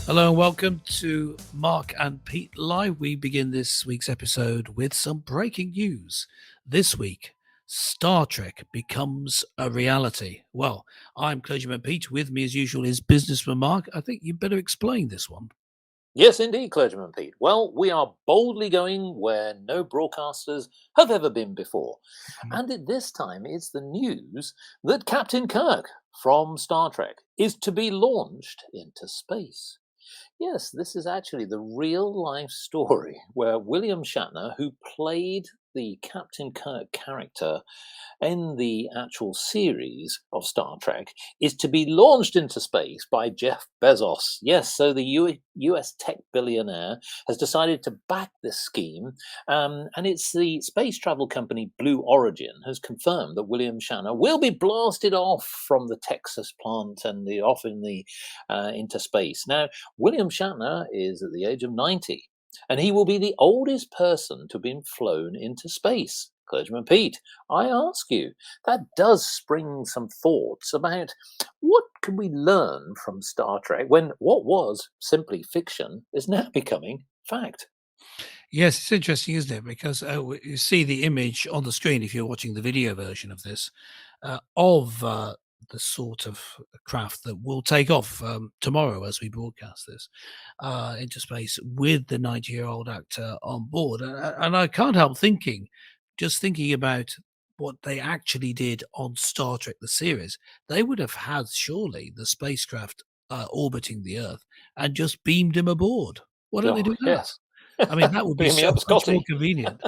Hello and welcome to Mark and Pete Live. We begin this week's episode with some breaking news. This week, Star Trek becomes a reality. Well, I'm Clergyman Pete. With me, as usual, is Businessman Mark. I think you better explain this one. Yes, indeed, Clergyman Pete. Well, we are boldly going where no broadcasters have ever been before. Mhm. And at this time, it's the news that Captain Kirk from Star Trek is to be launched into space. Yes, this is actually the real life story where William Shatner, who played the Captain Kirk character in the actual series of Star Trek, is to be launched into space by Jeff Bezos. Yes, so the US tech billionaire has decided to back this scheme, and it's the space travel company Blue Origin has confirmed that William Shatner will be blasted off from the Texas plant and off in the into space. Now, William Shatner is at the age of 90, and he will be the oldest person to have been flown into space. Clergyman Pete, I ask you, that does spring some thoughts about what can we learn from Star Trek when what was simply fiction is now becoming fact. Yes, it's interesting, isn't it? Because you see the image on the screen if you're watching the video version of this of the sort of craft that will take off tomorrow as we broadcast this into space with the 90-year-old actor on board. And I can't help thinking, just thinking about what they actually did on Star Trek, the series, they would have had surely the spacecraft orbiting the Earth and just beamed him aboard. Why don't they Oh, do that? yes. I mean, that would be Beam me so up, much more Scotty. convenient.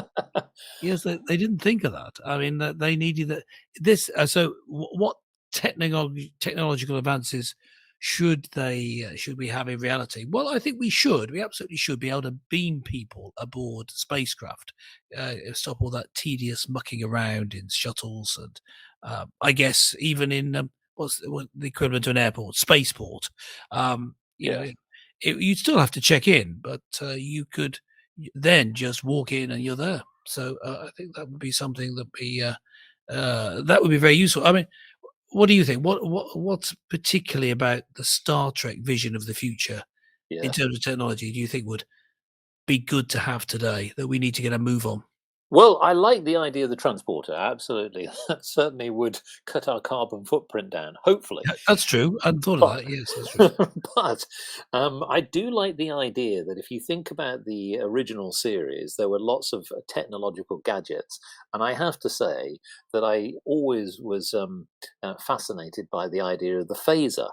Yes, they didn't think of that. I mean, that they needed that. This so what technological advances should we have in reality? Well, I think we should. We absolutely should be able to beam people aboard spacecraft, stop all that tedious mucking around in shuttles, and I guess even in what the equivalent to an airport, spaceport. You know, Yes. you'd still have to check in, but you could then just walk in and you're there. So I think that would be something that would be very useful. I mean, what do you think? What's particularly about the Star Trek vision of the future in Yes. terms of technology do you think would be good to have today that we need to get a move on? Well, I like the idea of the transporter. Absolutely. That certainly would cut our carbon footprint down, hopefully. Yeah, that's true. I hadn't thought of But that. Yes, that's true. but I do like the idea that if you think about the original series, there were lots of technological gadgets, and I have to say that I always was fascinated by the idea of the phaser.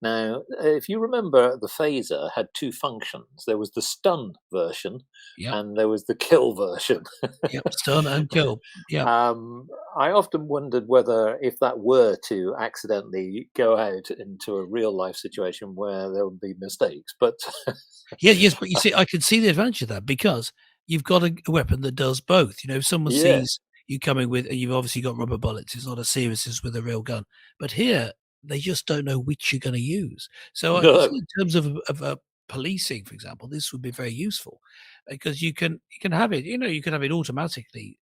Now, if you remember, the phaser had two functions. There was the stun version, Yep, and there was the kill version. yep. Stun and kill. Yep. Um, I often wondered whether if that were to accidentally go out into a real life situation where there would be mistakes, but Yeah, yes, but you see, I can see the advantage of that because you've got a weapon that does both. You know, if someone yeah, sees you coming with, and you've obviously got rubber bullets, it's not as serious as with a real gun. But here, they just don't know which you're going to use. So I no, see in terms of policing, for example, this would be very useful because you can have it. You know, you can have it automatically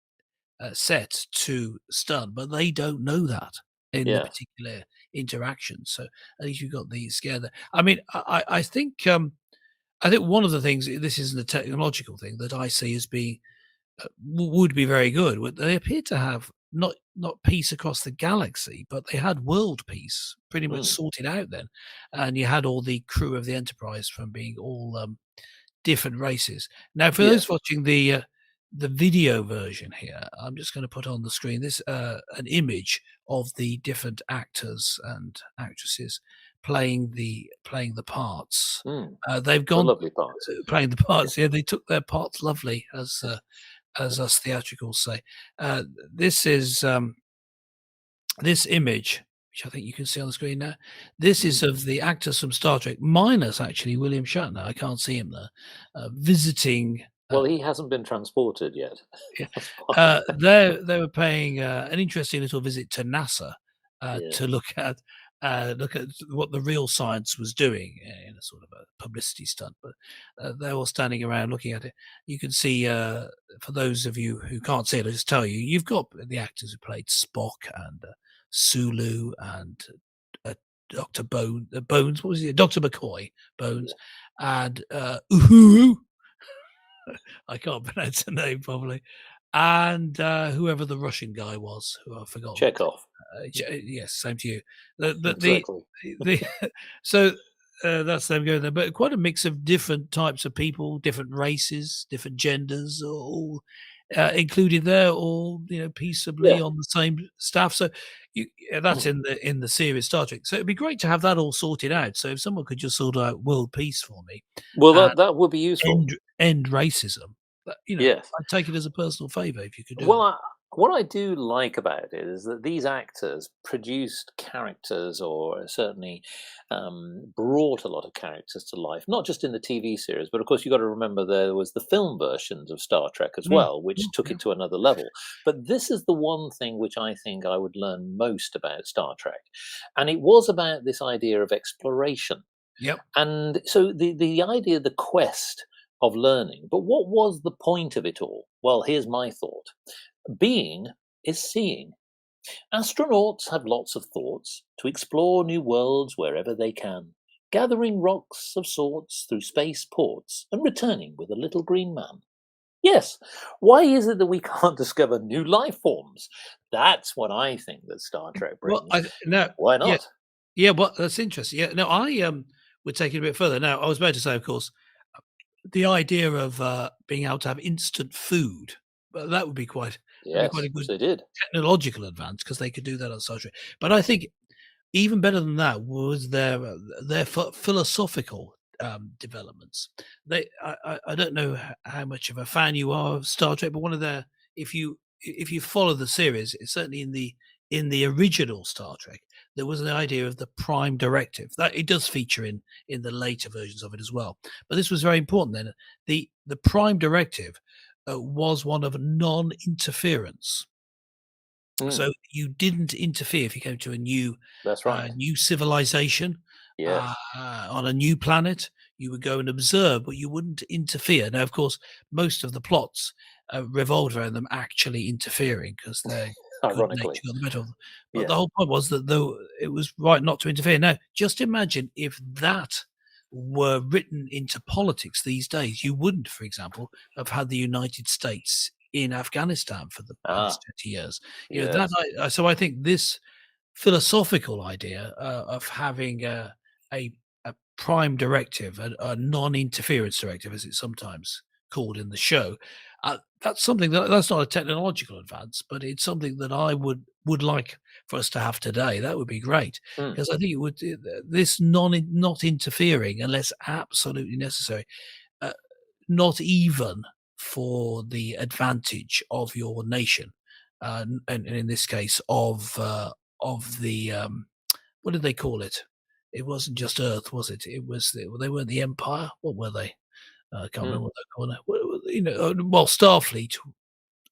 set to stun, but they don't know that in the yeah, particular interaction. So at least you've got the scare there. I mean, I think one of the things, this isn't a technological thing, that I see as being would be very good. They appear to have not peace across the galaxy, but they had world peace pretty much mm, sorted out then, and you had all the crew of the Enterprise from being all different races. Now, for yeah, those watching the video version here, I'm just going to put on the screen this an image of the different actors and actresses playing the parts. mm, They've the gone lovely parts. playing the parts. Yeah, they took their parts lovely, as us theatricals say. Uh, this is this image, which I think you can see on the screen now. This is Mm. of the actors from Star Trek, minus actually William Shatner. I can't see him there, visiting. Well, he hasn't been transported yet. Yeah, That's fine. they were paying an interesting little visit to NASA to Yes, look at what the real science was doing in a sort of a publicity stunt. But they're all standing around looking at it. You can see, for those of you who can't see it, I'll just tell you, you've got the actors who played Spock and Sulu and Dr. Bones, what was it? Dr. McCoy, Bones, Yeah. and Uhuru. I can't pronounce the name probably, and whoever the Russian guy was, who I've forgotten. Chekhov. Yes, same to you. The Exactly. the so that's them going there, but quite a mix of different types of people, different races, different genders, all included there, all peaceably Yeah. on the same staff. So that's in the series Star Trek. So it'd be great to have that all sorted out. So if someone could just sort out world peace for me Well, and that would be useful. end racism, Yes. I'd take it as a personal favour if you could do Well, it. what I do like about it is that these actors produced characters, or certainly brought a lot of characters to life, not just in the TV series, but of course you've got to remember there was the film versions of Star Trek as Mm, well, which took yeah. it to another level. But this is the one thing which I think I would learn most about Star Trek, and it was about this idea of exploration. Yep. And so the idea, the quest of learning. But what was the point of it all? Well, here's my thought. Being is seeing. Astronauts have lots of thoughts to explore new worlds wherever they can, gathering rocks of sorts through space ports and returning with a little green man. Yes, why is it that we can't discover new life forms? That's what I think that Star Trek Well, brings. no, Why yeah, not? yeah. Well, that's interesting. Yeah, no, I would take it a bit further. Now, I was about to say, of course, the idea of being able to have instant food, well, that would be quite a Yes, good they did. technological advance because they could do that on Star Trek. But I think even better than that was their philosophical developments. I don't know how much of a fan you are of Star Trek, but one of their if you follow the series, it's certainly in the original Star Trek, there was an idea of the prime directive that it does feature in the later versions of it as well. But this was very important then. The prime directive was one of non-interference. Mm, So you didn't interfere if you came to a that's right. new civilization Yes. on a new planet. You would go and observe, but you wouldn't interfere. Now, of course, most of the plots revolved around them actually interfering because their good nature Ironically. got the better of them. But the Yes. whole point was that though it was right not to interfere. Now, just imagine if that were written into politics these days. You wouldn't, for example, have had the United States in Afghanistan for the past Ah, 20 years. That yes. so I think this philosophical idea of having a a prime directive, a non-interference directive, as it's sometimes called in the show, that's something that's not a technological advance, but it's something that I would like for us to have today. That would be great Mm, because I think it would this not interfering unless absolutely necessary, uh, not even for the advantage of your nation, and in this case of the what did they call it? It wasn't just Earth, was it? It was they weren't the Empire. What were they? I can't remember mm. what they're called now. Well, Starfleet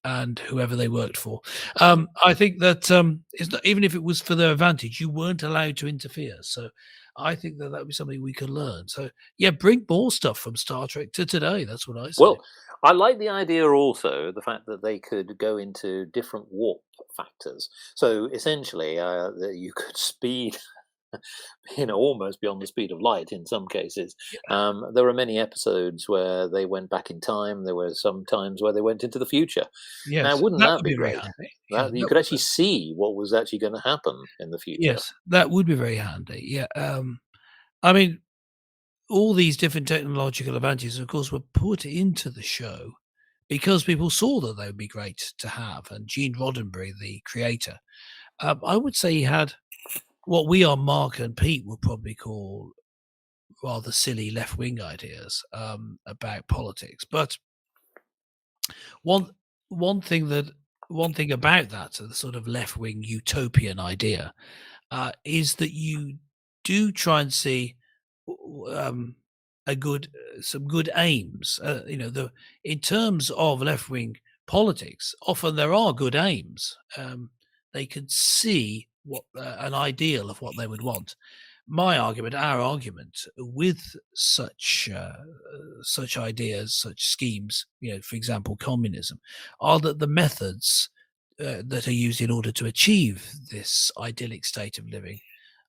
and whoever they worked for. I think that it's not, even if it was for their advantage, you weren't allowed to interfere. So I think that would be something we could learn. So yeah, bring more stuff from Star Trek to today. That's what I say. Well, I like the idea also, the fact that they could go into different warp factors. So essentially, that you could speed, almost beyond the speed of light in some cases. Yeah. There were many episodes where they went back in time. There were some times where they went into the future. Now, Yes, wouldn't that that would be be very great? handy. Yeah, That you that could would actually see what was actually going to happen in the future. yes, that would be very handy. Yeah. I mean, all these different technological advantages, of course, were put into the show because people saw that they would be great to have. And Gene Roddenberry, the creator, I would say he had what we on Mark and Pete would probably call rather silly left wing ideas about politics. But one one thing that one thing about that, the sort of left wing utopian idea, is that you do try and see a good some good aims. The in terms of left wing politics, often there are good aims. They can see what an ideal of what they would want. My argument, our argument, with such ideas, such schemes, for example, communism, are that the methods that are used in order to achieve this idyllic state of living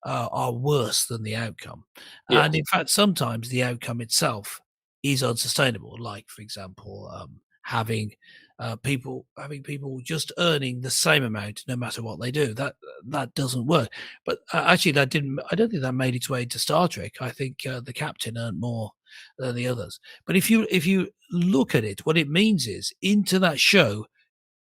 are worse than the outcome. And Yes. in fact, sometimes the outcome itself is unsustainable. Like, for example, having people just earning the same amount no matter what they do. That doesn't work. But actually, that didn't. I don't think that made its way into Star Trek. I think the captain earned more than the others. But if you look at it, what it means is into that show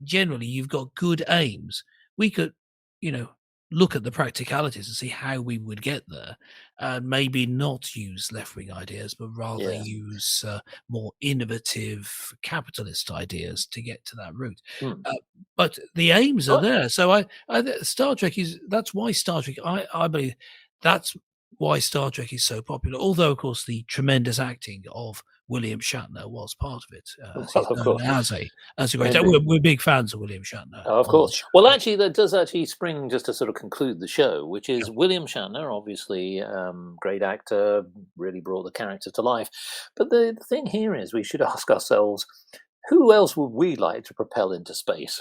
generally you've got good aims. We could, you know, look at the practicalities and see how we would get there, and maybe not use left-wing ideas, but rather Yeah. use more innovative capitalist ideas to get to that route. Hmm. Uh, but the aims are Oh, there. So Star Trek is that's why Star Trek. I believe that's why Star Trek is so popular. Although, of course, the tremendous acting of William Shatner was part of it, as well, he's of known course. as a great. Indeed. We're big fans of William Shatner Oh, of on course. this Well, show. actually, that does actually spring just to sort of conclude the show, which Yeah. is William Shatner, obviously great actor, really brought the character to life. But the thing here is, we should ask ourselves, who else would we like to propel into space?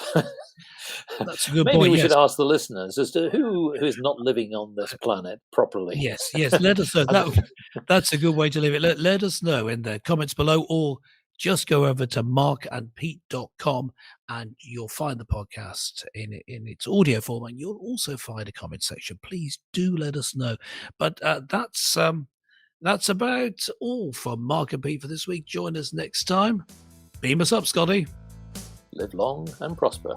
That's a good Maybe point. we should Yes, ask the listeners as to who is not living on this planet properly. yes. Let us know. I mean, That's a good way to leave it. Let us know in the comments below, or just go over to markandpete.com and you'll find the podcast in its audio form, and you'll also find a comment section. Please do let us know. But that's about all from Mark and Pete for this week. Join us next time. Beam us up, Scotty. live long and prosper.